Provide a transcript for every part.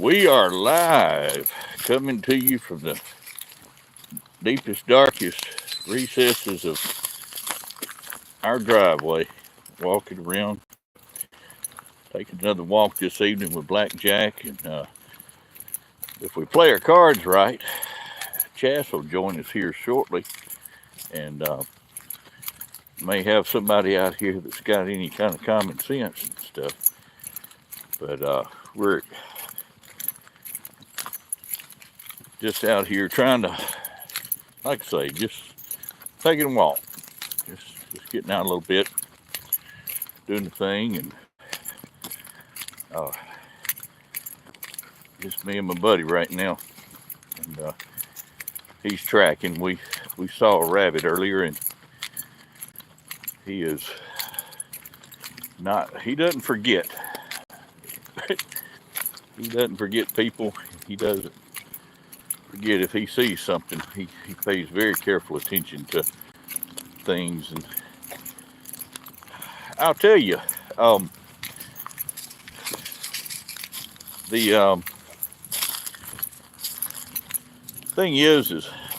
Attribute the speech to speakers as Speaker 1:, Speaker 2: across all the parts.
Speaker 1: We are live, coming to you from the deepest, darkest recesses of our driveway. Walking around, taking another walk this evening with Blackjack, and if we play our cards right, Chas will join us here shortly, and may have somebody out here that's got any kind of common sense and stuff. But we're just out here trying to, like I say, just taking a walk, just getting out a little bit, doing the thing, and just me and my buddy right now, and he's tracking. We saw a rabbit earlier, and he is not. He doesn't forget. He doesn't forget people. He doesn't forget if he sees something. He pays very careful attention to things, and I'll tell you, the thing is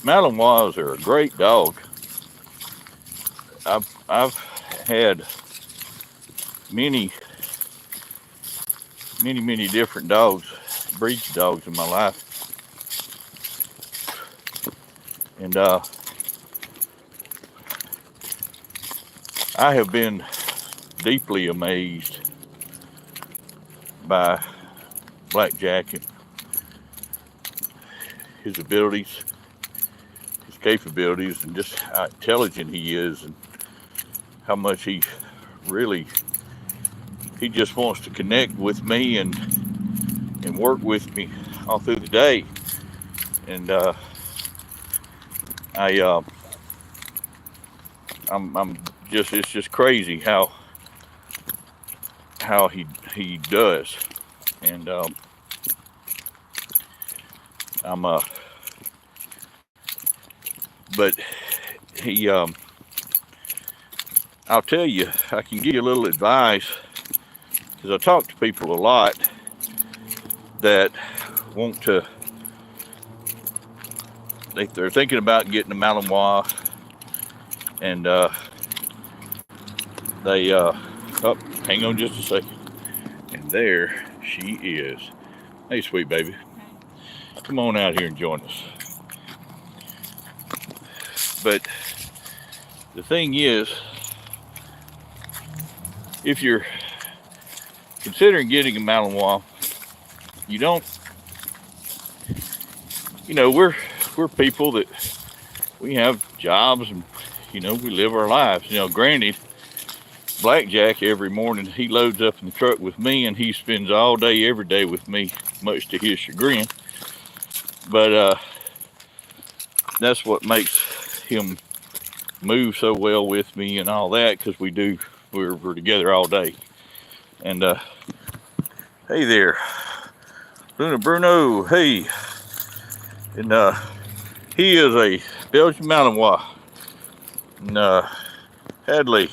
Speaker 1: Malinois are a great dog. I've had many different dogs, breeds of dogs in my life, and I have been deeply amazed by Blackjack and his abilities, his capabilities, and just how intelligent he is, and how much he just wants to connect with me and work with me all through the day. And it's just crazy how he does. And but he I'll tell you, I can give you a little advice, because I talk to people a lot that want to, they're thinking about getting a Malinois, and they oh, hang on just a second, and there she is. Hey, sweet baby, come on out here and join us. But the thing is, if you're considering getting a Malinois, you don't, we're people that we have jobs, and we live our lives. Granted, Blackjack every morning he loads up in the truck with me, and he spends all day every day with me, much to his chagrin. But that's what makes him move so well with me and all that, because we're together all day. And hey there, Bruno, hey. And he is a Belgian Malinois. And Hadley,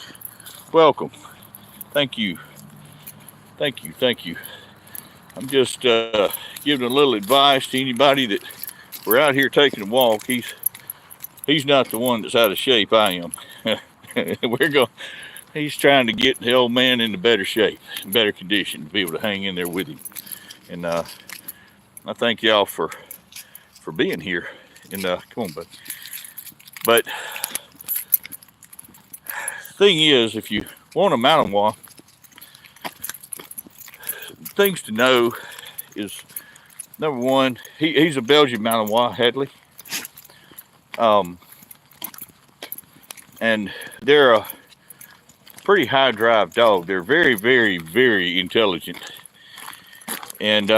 Speaker 1: welcome. Thank you. I'm just giving a little advice to anybody that we're out here taking a walk. He's not the one that's out of shape. I am. He's trying to get the old man into better shape, better condition, to be able to hang in there with him. And I thank y'all for being here. And come on, bud. But the thing is, if you want a Malinois, things to know is, number one, he's a Belgian Malinois, Hadley. And they're a pretty high drive dog. They're very, very, very intelligent. And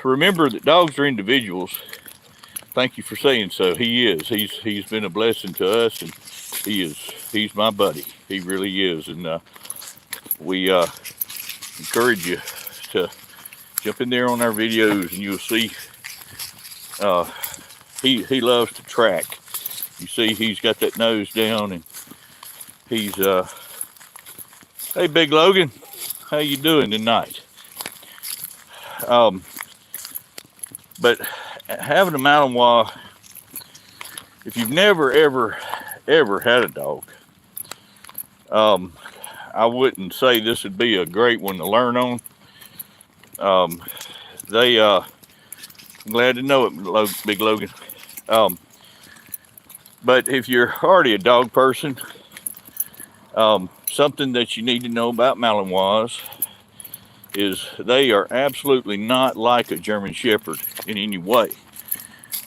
Speaker 1: remember that dogs are individuals. Thank you for saying so. He is. He's been a blessing to us, and he's my buddy. He really is. And we encourage you to jump in there on our videos, and you'll see he loves to track. You see, he's got that nose down, and he's hey, Big Logan, how you doing tonight? But having a Malinois, if you've never ever had a dog, I wouldn't say this would be a great one to learn on. Um, I'm glad to know it, Big Logan. Um, but if you're already a dog person, something that you need to know about Malinois is they are absolutely not like a German Shepherd in any way,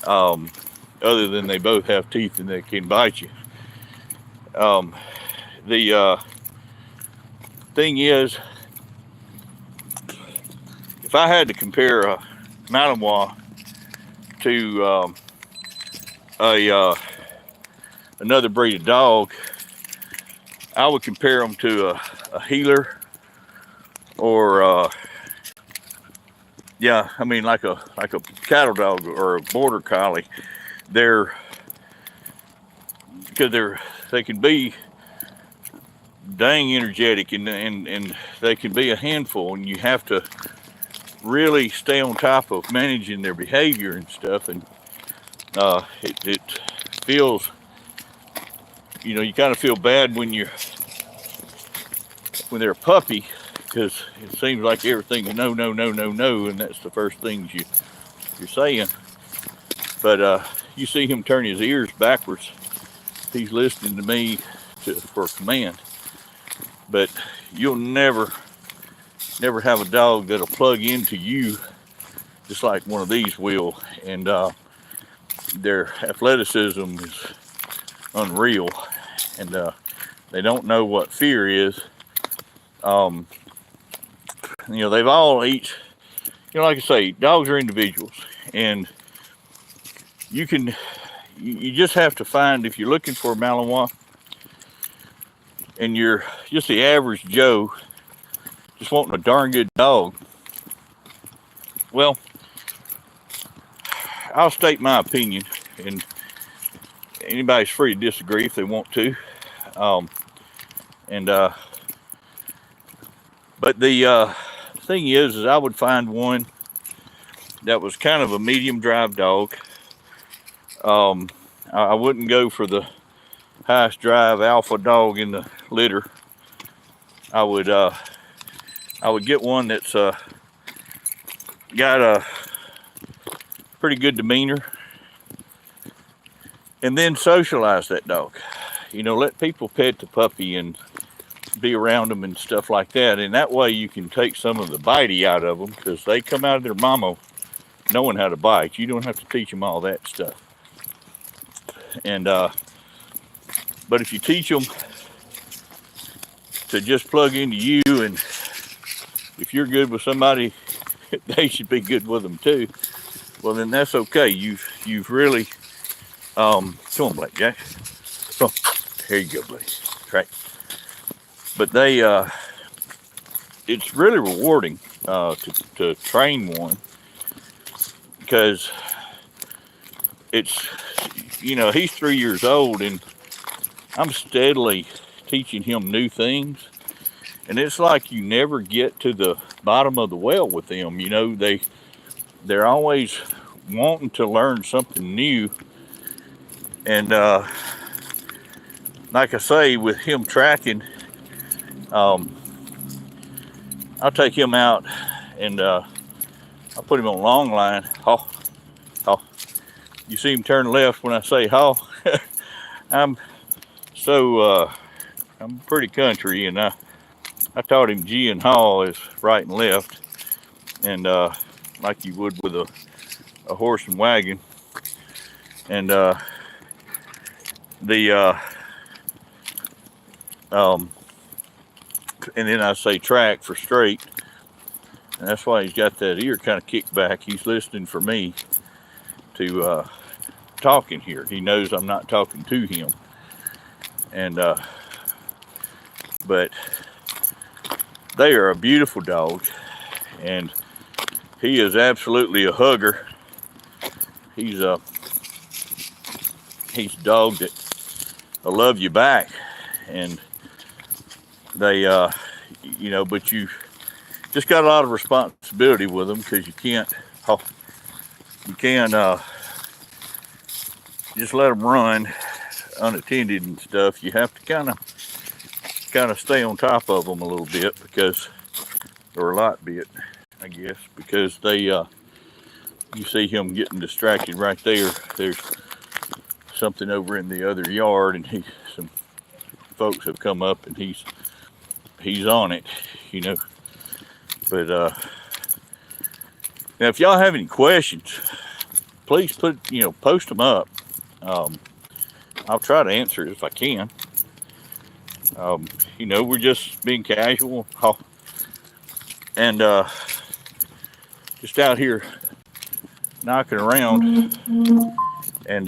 Speaker 1: other than they both have teeth and they can bite you. The thing is, if I had to compare a Malinois to a another breed of dog, I would compare them to a healer or yeah, I mean like a cattle dog or a border collie. They're because they can be dang energetic and they can be a handful, and you have to really stay on top of managing their behavior and stuff. And it feels, you kind of feel bad when they're a puppy, because it seems like everything is no, no, no, no, no, and that's the first things you're saying. But you see him turn his ears backwards. He's listening to me for command. But you'll never have a dog that'll plug into you just like one of these will, and their athleticism is unreal, and they don't know what fear is. They've all each, like I say, dogs are individuals, and you just have to find, if you're looking for a Malinois and you're just the average Joe just wanting a darn good dog, well, I'll state my opinion, and anybody's free to disagree if they want to. But the thing is I would find one that was kind of a medium drive dog. I wouldn't go for the highest drive alpha dog in the litter. I would get one that's got a pretty good demeanor, and then socialize that dog. Let people pet the puppy and be around them and stuff like that, and that way you can take some of the bitey out of them, because they come out of their mama knowing how to bite. You don't have to teach them all that stuff. And but if you teach them to just plug into you, and if you're good with somebody, they should be good with them too, well, then that's okay. You've really come on, Blake Jack. Oh, there you go, Blake. Right. But it's really rewarding to train one, because it's, he's 3 years old, and I'm steadily teaching him new things, and it's like you never get to the bottom of the well with them. They're always wanting to learn something new, and like I say, with him tracking, I'll take him out, and I'll put him on long line. Oh, you see him turn left when I say haw. I'm pretty country, and I taught him G and haw is right and left, and like you would with a horse and wagon. And and then I say track for straight, and that's why he's got that ear kind of kicked back. He's listening for me to talking here. He knows I'm not talking to him, and but they are a beautiful dog, and he is absolutely a hugger. He's a dog that will love you back, and they but just got a lot of responsibility with them, because you can't just let them run unattended and stuff. You have to kind of stay on top of them a little bit, because, or a lot bit, I guess, because they you see him getting distracted right there. There's something over in the other yard, and some folks have come up, and he's on it, you know. But now, if y'all have any questions, please post them up. I'll try to answer it if I can. We're just being casual, and just out here knocking around, and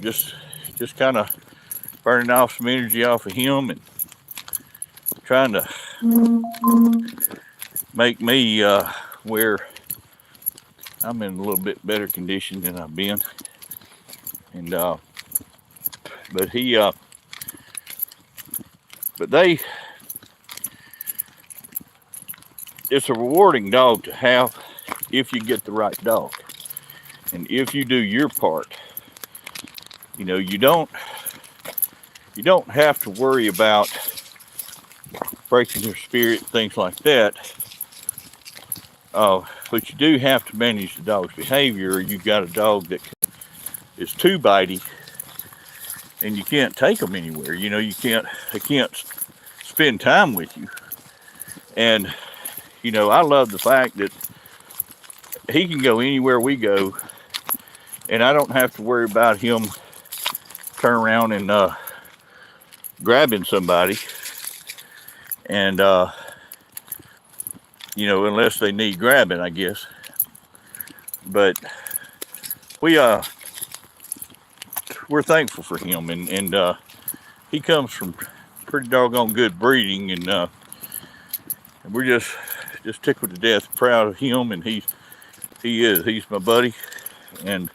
Speaker 1: just kind of burning off some energy off of him, and trying to make me where I'm in a little bit better condition than I've been. And but it's a rewarding dog to have if you get the right dog, and if you do your part. You don't have to worry about breaking their spirit, things like that. But you do have to manage the dog's behavior, or you've got a dog that is too bitey, and you can't take them anywhere. They can't spend time with you. And I love the fact that he can go anywhere we go, and I don't have to worry about him turning around and grabbing somebody, and unless they need grabbing, I guess. But we're thankful for him, and he comes from pretty doggone good breeding, and we're just tickled to death, proud of him, and he's my buddy, and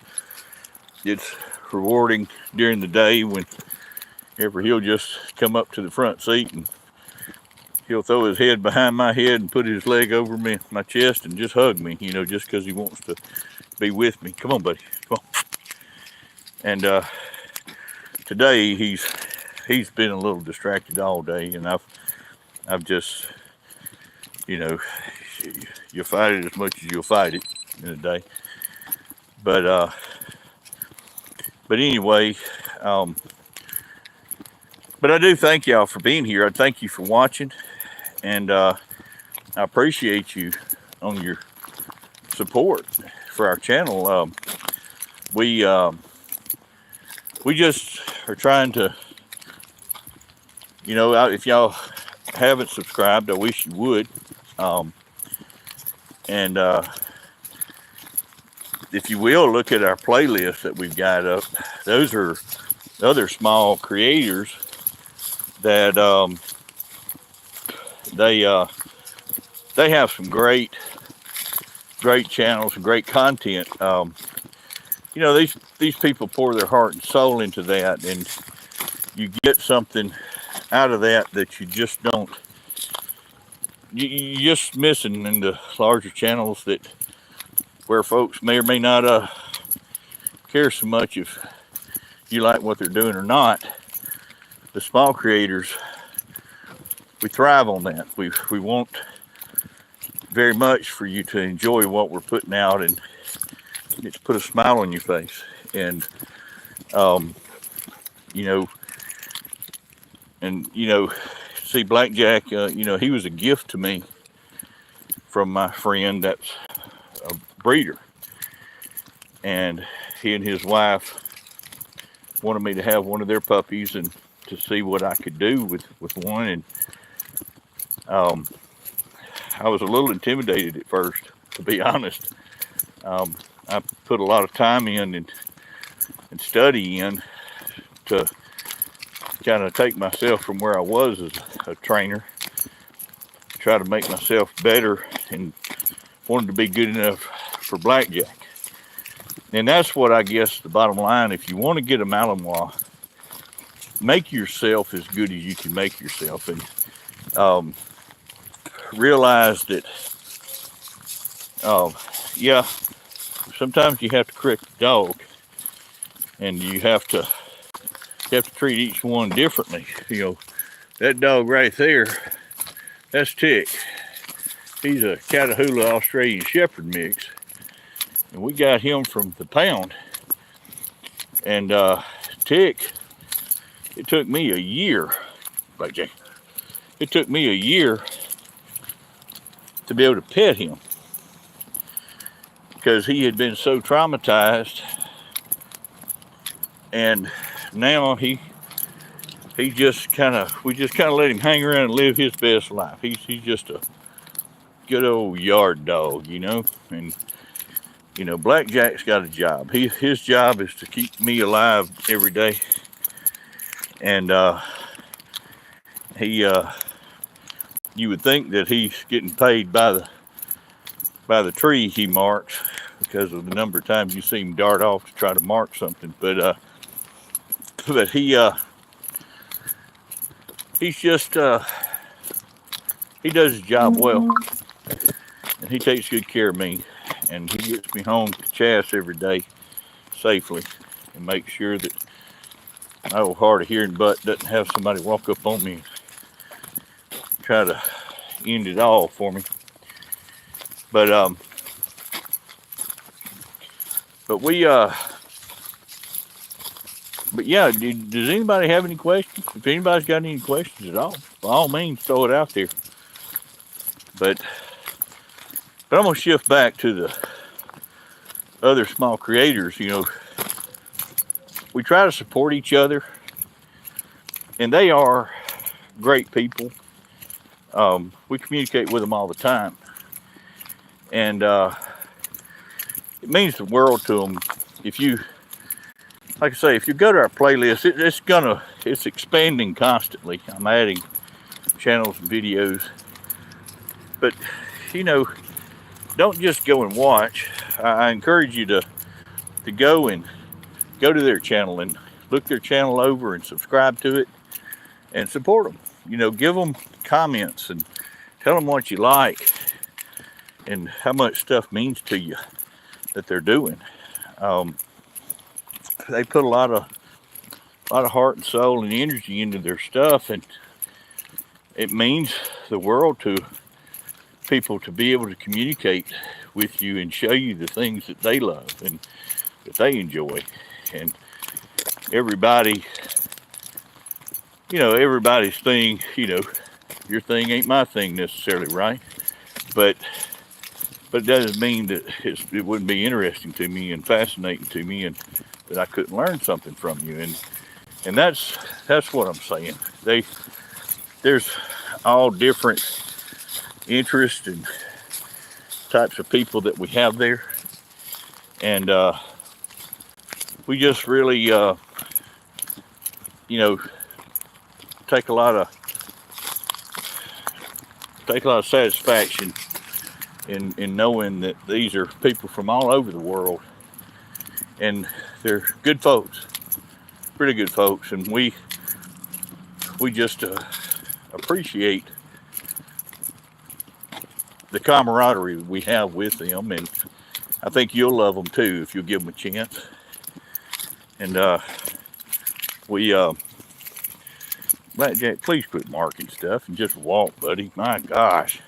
Speaker 1: it's rewarding during the day whenever he'll just come up to the front seat, and he'll throw his head behind my head and put his leg over my chest and just hug me, just because he wants to be with me. Come on, buddy, come on. And today he's been a little distracted all day, and I've just, you fight it as much as you'll fight it in a day. But anyway, but I do thank y'all for being here. I thank you for watching, and I appreciate you on your support for our channel. We just are trying to, if y'all haven't subscribed, I wish you would. And if you will, look at our playlist that we've got up. Those are other small creators that they have some great channels and great content. These people pour their heart and soul into that, and you get something out of that you just don't. You're just missing in the larger channels where folks may or may not care so much if you like what they're doing or not. The small creators, we thrive on that. We want very much for you to enjoy what we're putting out, and it's put a smile on your face. And see, Blackjack, he was a gift to me from my friend that's a breeder, and he and his wife wanted me to have one of their puppies and to see what I could do with one. And I was a little intimidated at first, to be honest. I put a lot of time in and study in to kind of take myself from where I was as a trainer, try to make myself better, and wanted to be good enough for Blackjack. And that's what I guess the bottom line. If you want to get a Malinois, make yourself as good as you can make yourself. And realized that, yeah, sometimes you have to correct the dog, and you have to treat each one differently. That dog right there, that's Tick. He's a Catahoula Australian Shepherd mix, and we got him from the pound. And Tick, it took me a year, Blackjack. It took me a year to be able to pet him because he had been so traumatized, and now we just kind of let him hang around and live his best life. He's just a good old yard dog, and Blackjack's got a job. His job is to keep me alive every day, and he you would think that he's getting paid by the tree he marks because of the number of times you see him dart off to try to mark something, but he's just he does his job well, and he takes good care of me, and he gets me home to Chas every day safely, and makes sure that my old hard of hearing butt doesn't have somebody walk up on me and try to end it all for me. But yeah, does anybody have any questions? If anybody's got any questions at all, by all means, throw it out there. But I'm gonna shift back to the other small creators. We try to support each other, and they are great people. We communicate with them all the time, and it means the world to them. If you, like I say, if you go to our playlist, it's expanding constantly. I'm adding channels and videos, but don't just go and watch. I encourage you to go to their channel and look their channel over and subscribe to it and support them. Give them comments and tell them what you like and how much stuff means to you that they're doing. They put a lot of heart and soul and energy into their stuff, and it means the world to people to be able to communicate with you and show you the things that they love and that they enjoy. And everybody's thing, your thing ain't my thing necessarily, right? But it doesn't mean that it wouldn't be interesting to me and fascinating to me, and that I couldn't learn something from you. And that's what I'm saying. There's all different interests and types of people that we have there, and we just really take a lot of satisfaction in knowing that these are people from all over the world, and they're good folks, pretty good folks, and we just appreciate the camaraderie we have with them, and I think you'll love them too if you'll give them a chance. And Blackjack, please quit marking stuff and just walk, buddy. My gosh.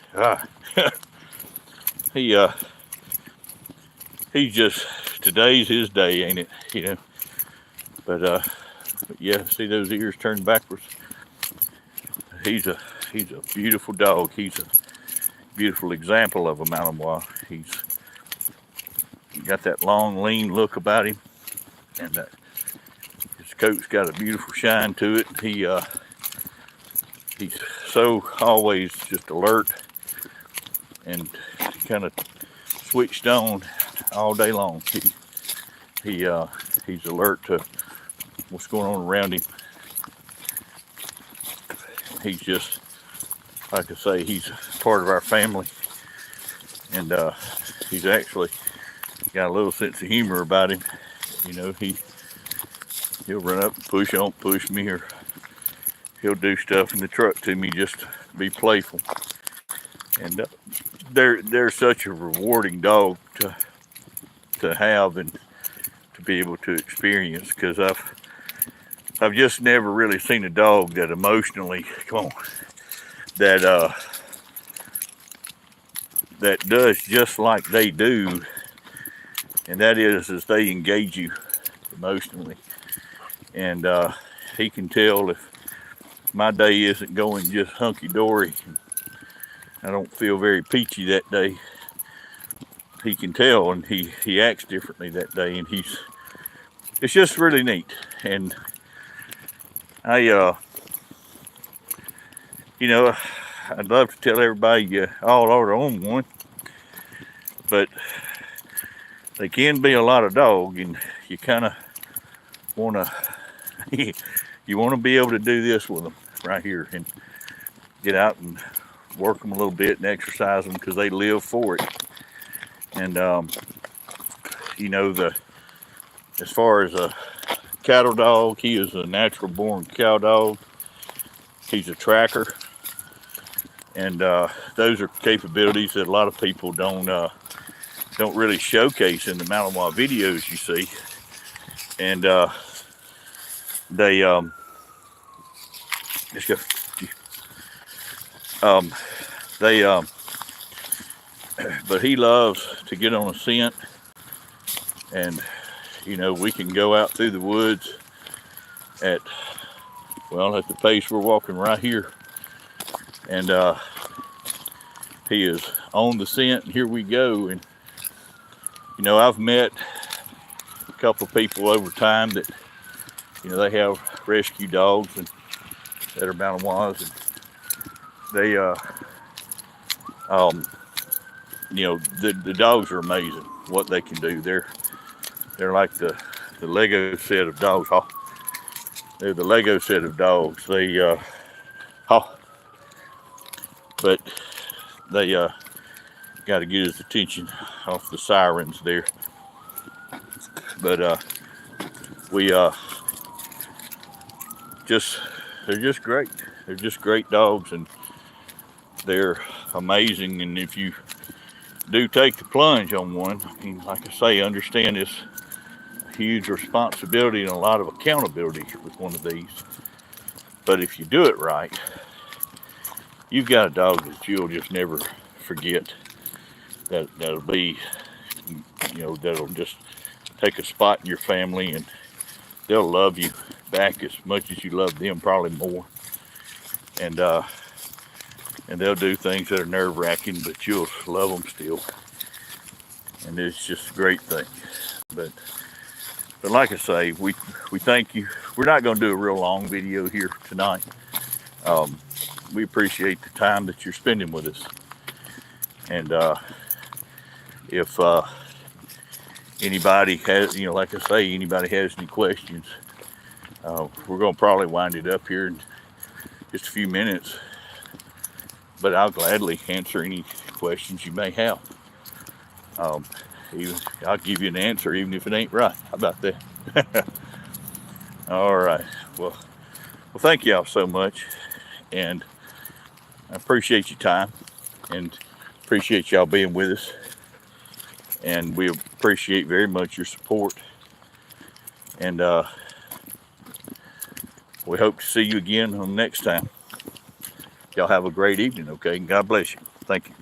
Speaker 1: He's just, today's his day, ain't it? But yeah, see those ears turned backwards? He's a beautiful dog. He's a beautiful example of a Malinois. He's got that long, lean look about him, and his coat's got a beautiful shine to it. He's so always just alert and kind of switched on all day long. He's alert to what's going on around him. He's just, like I say, he's part of our family, and he's actually got a little sense of humor about him. He'll run up and push me, or he'll do stuff in the truck to me just to be playful. And they're such a rewarding dog to have and to be able to experience, because I've just never really seen a dog that emotionally, come on, that that does just like they do, and that is they engage you emotionally. And he can tell if my day isn't going just hunky-dory, I don't feel very peachy that day. He can tell, and he acts differently that day, and it's just really neat. And I you know, I'd love to tell everybody you all ought to own one, but they can be a lot of dog, and you kind of want to you want to be able to do this with them right here and get out and work them a little bit and exercise them, because they live for it. And you know, as far as a cattle dog, he is a natural born cow dog. He's a tracker, and those are capabilities that a lot of people don't really showcase in the Malinois videos you see. And they let's go. They but he loves to get on a scent, and you know, we can go out through the woods at the pace we're walking right here, and he is on the scent, and here we go. And you know, I've met a couple of people over time that, you know, they have rescue dogs and that are Malinois, and they you know, the dogs are amazing what they can do. They're like the Lego set of dogs. They're the Lego set of dogs. They but they got to get his attention off the sirens there. But we they're just great. They're just great dogs, and they're amazing. And if you do take the plunge on one, I mean, like I say, understand it's a huge responsibility and a lot of accountability with one of these. But if you do it right, you've got a dog that you'll just never forget. That'll be, you know, that'll just take a spot in your family, and they'll love you back as much as you love them, probably more. And they'll do things that are nerve-wracking, but you'll love them still. And it's just a great thing. But like I say, we thank you. We're not going to do a real long video here tonight. We appreciate the time that you're spending with us. And if anybody has, you know, like I say, anybody has any questions, we're going to probably wind it up here in just a few minutes. But I'll gladly answer any questions you may have. I'll give you an answer even if it ain't right. How about that? All right. Well, thank y'all so much, and I appreciate your time, and appreciate y'all being with us, and we appreciate very much your support. And we hope to see you again on next time. Y'all have a great evening, okay? God bless you. Thank you.